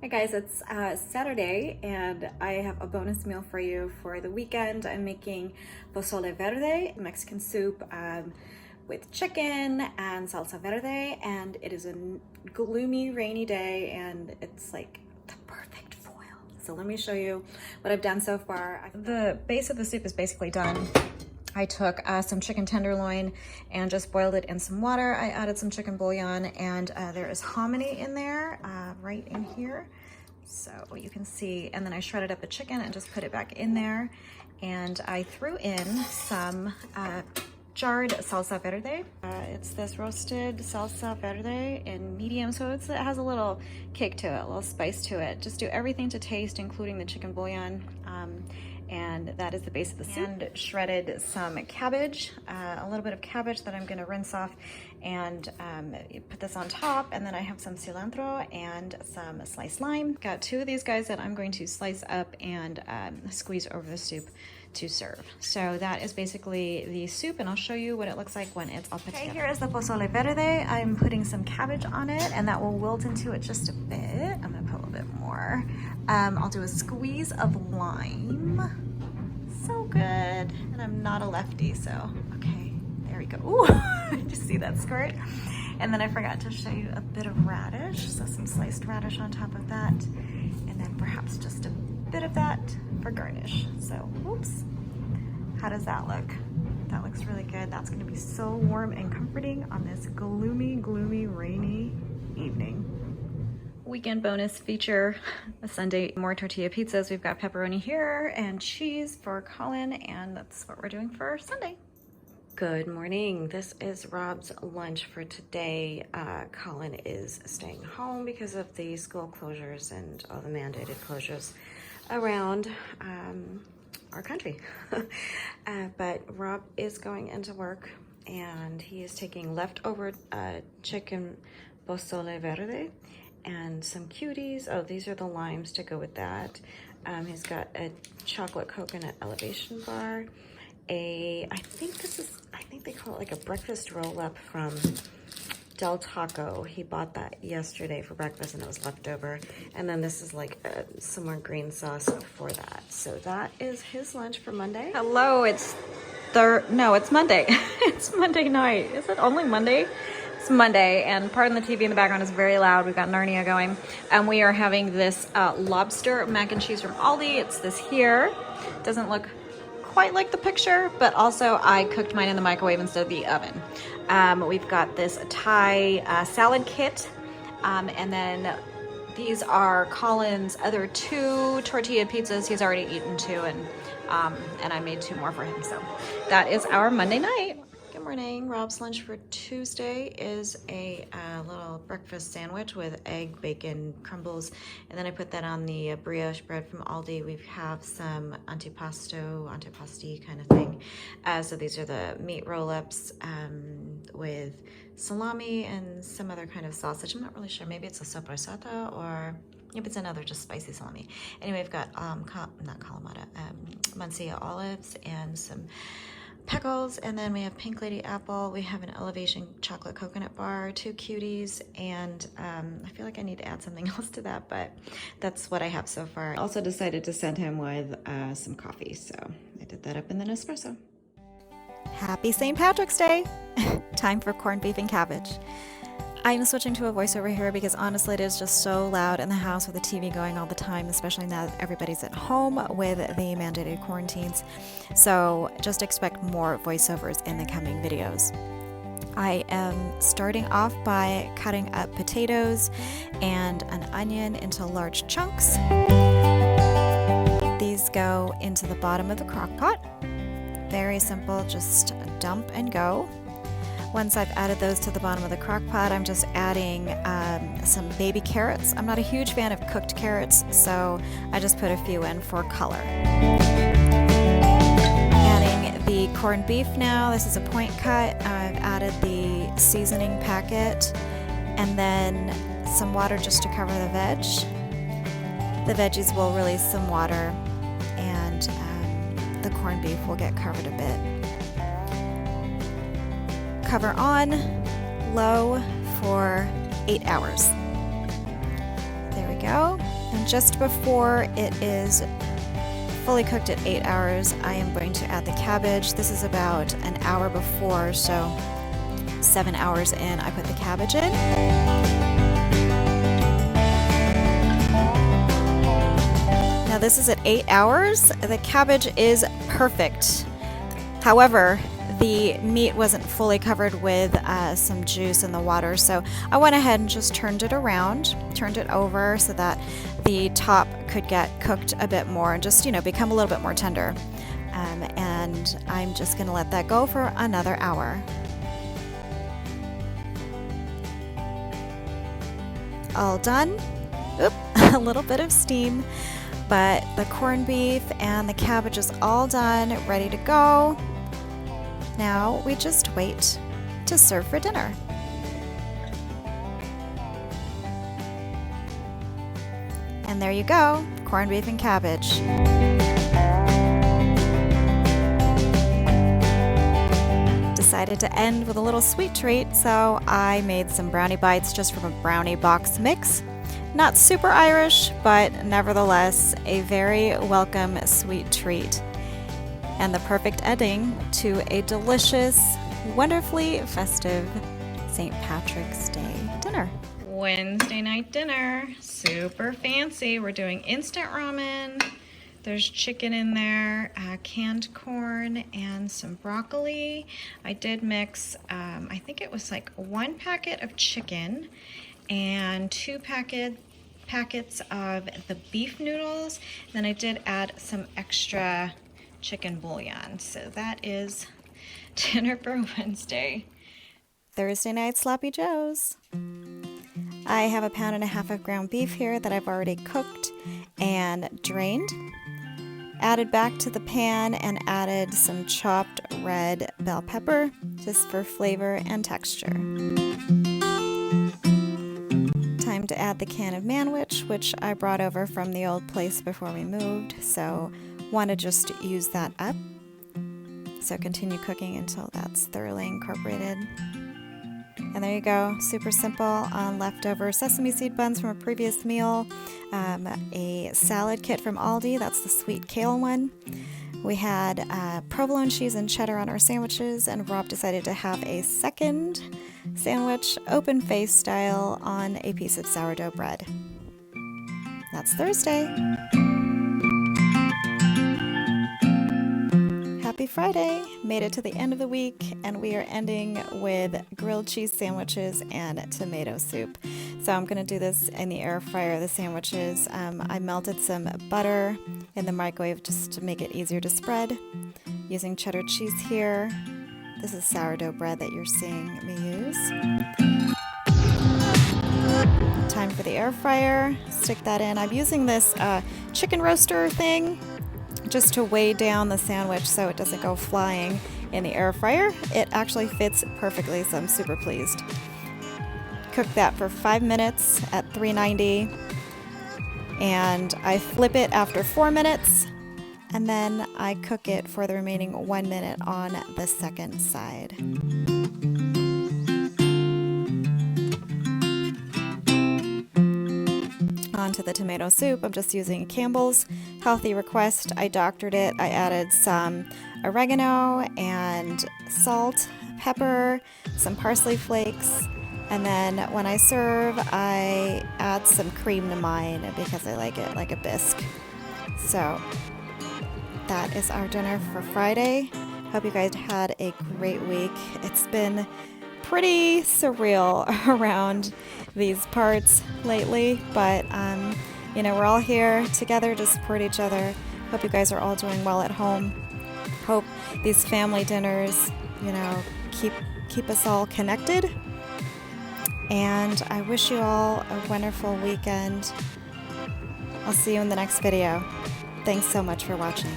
Hi guys, it's Saturday and I have a bonus meal for you for the weekend. I'm making pozole verde, Mexican soup with chicken and salsa verde, and it is a gloomy, rainy day and it's like the perfect foil. So let me show you what I've done so far. The base of the soup is basically done. I took some chicken tenderloin and just boiled it in some water. I added some chicken bouillon, and there is hominy in there, right in here. So you can see, and then I shredded up the chicken and just put it back in there. And I threw in some jarred salsa verde. It's this roasted salsa verde in medium, so it has a little kick to it, a little spice to it. Just do everything to taste, including the chicken bouillon. And that is the base of the soup. And shredded some cabbage, a little bit of cabbage that I'm gonna rinse off and put this on top. And then I have some cilantro and some sliced lime. Got two of these guys that I'm going to slice up and squeeze over the soup to serve. So that is basically the soup, and I'll show you what it looks like when it's all put together. Here is the pozole verde. I'm putting some cabbage on it, and that will wilt into it just a bit. I'm gonna put a little bit more. I'll do a squeeze of lime. So good. And I'm not a lefty, so okay, there we go. Ooh, just see that squirt? And then I forgot to show you a bit of radish, so some sliced radish on top of that, and then perhaps just a bit of that for garnish. So, oops. How does that look? That looks really good. That's gonna be so warm and comforting on this gloomy, rainy evening. Weekend bonus feature, a Sunday, more tortilla pizzas. We've got pepperoni here and cheese for Colin, and that's what we're doing for Sunday. Good morning. This is Rob's lunch for today. Colin is staying home because of the school closures and all the mandated closures around our country. But Rob is going into work, and he is taking leftover chicken pozole verde and some cuties. Oh, these are the limes to go with that. He's got a chocolate coconut elevation bar. I think they call it like a breakfast roll up from Del Taco. He bought that yesterday for breakfast and it was leftover. And then this is like some more green sauce for that. So that is his lunch for Monday. Hello, it's Monday. It's Monday night. Is it only Monday? It's Monday, and pardon the TV in the background is very loud. We've got Narnia going. And we are having this lobster mac and cheese from Aldi. It's this here. Doesn't look quite like the picture, but also I cooked mine in the microwave instead of the oven. We've got this Thai salad kit, and then these are Colin's other two tortilla pizzas. He's already eaten two, and I made two more for him. So that is our Monday night. Good morning. Rob's lunch for Tuesday is a little breakfast sandwich with egg, bacon, crumbles, and then I put that on the brioche bread from Aldi. We have some antipasti kind of thing. So these are the meat roll-ups with salami and some other kind of sausage. I'm not really sure. Maybe it's a sopressata, or maybe it's another just spicy salami. Anyway, we've got not Kalamata, Mancia olives and some pickles, and then we have Pink Lady apple. We have an elevation chocolate coconut bar, two cuties, and I feel like I need to add something else to that, but that's what I have so far. I also decided to send him with some coffee, so I did that up in the Nespresso. Happy St. Patrick's Day! Time for corned beef and cabbage. I'm switching to a voiceover here because honestly it is just so loud in the house with the TV going all the time, especially now that everybody's at home with the mandated quarantines. So just expect more voiceovers in the coming videos. I am starting off by cutting up potatoes and an onion into large chunks. These go into the bottom of the crock pot. Very simple, just dump and go. Once I've added those to the bottom of the crock pot, I'm just adding some baby carrots. I'm not a huge fan of cooked carrots, so I just put a few in for color. Adding the corned beef now. This is a point cut. I've added the seasoning packet and then some water just to cover the veg. The veggies will release some water, and the corned beef will get covered a bit. Cover on low for 8 hours. There we go. just before it is fully cooked at 8 hours, I am going to add the cabbage. This is about an hour before, so 7 hours in, I put the cabbage in. Now this is at 8 hours. The cabbage is perfect. However, the meat wasn't fully covered with some juice in the water, so I went ahead and just turned it around, turned it over so that the top could get cooked a bit more and just, become a little bit more tender. And I'm just gonna let that go for another hour. All done. Oop, a little bit of steam, but the corned beef and the cabbage is all done, ready to go. Now we just wait to serve for dinner. And there you go, corned beef and cabbage. Decided to end with a little sweet treat, so I made some brownie bites just from a brownie box mix. Not super Irish, but nevertheless a very welcome sweet treat. And the perfect ending to a delicious, wonderfully festive St. Patrick's Day dinner. Wednesday night dinner, super fancy. We're doing instant ramen. There's chicken in there, canned corn, and some broccoli. I did mix, I think it was like 1 packet of chicken and 2 packets of the beef noodles. Then I did add some extra chicken bouillon. So that is dinner for Wednesday. Thursday night sloppy joes. I have 1.5 pounds of ground beef here that I've already cooked and drained. Added back to the pan and added some chopped red bell pepper just for flavor and texture. Time to add the can of manwich, which I brought over from the old place before we moved, so want to just use that up. So continue cooking until that's thoroughly incorporated. And there you go, super simple on leftover sesame seed buns from a previous meal. A salad kit from Aldi, that's the sweet kale one. We had provolone cheese and cheddar on our sandwiches, and Rob decided to have a second sandwich, open face style, on a piece of sourdough bread. That's Thursday. Happy Friday! Made it to the end of the week, and we are ending with grilled cheese sandwiches and tomato soup. So I'm going to do this in the air fryer, the sandwiches. I melted some butter in the microwave just to make it easier to spread. Using cheddar cheese here. This is sourdough bread that you're seeing me use. Time for the air fryer. Stick that in. I'm using this chicken roaster thing just to weigh down the sandwich so it doesn't go flying in the air fryer. It actually fits perfectly, so I'm super pleased. Cook that for 5 minutes at 390, and I flip it after 4 minutes, and then I cook it for the remaining 1 minute on the second side. On to the tomato soup. I'm just using Campbell's Healthy Request. I doctored it. I added some oregano and salt, pepper, some parsley flakes, and then when I serve, I add some cream to mine because I like it like a bisque. So that is our dinner for Friday. Hope you guys had a great week. It's been pretty surreal around these parts lately, but we're all here together to support each other. Hope you guys are all doing well at home. Hope these family dinners, keep us all connected. And I wish you all a wonderful weekend. I'll see you in the next video. Thanks so much for watching.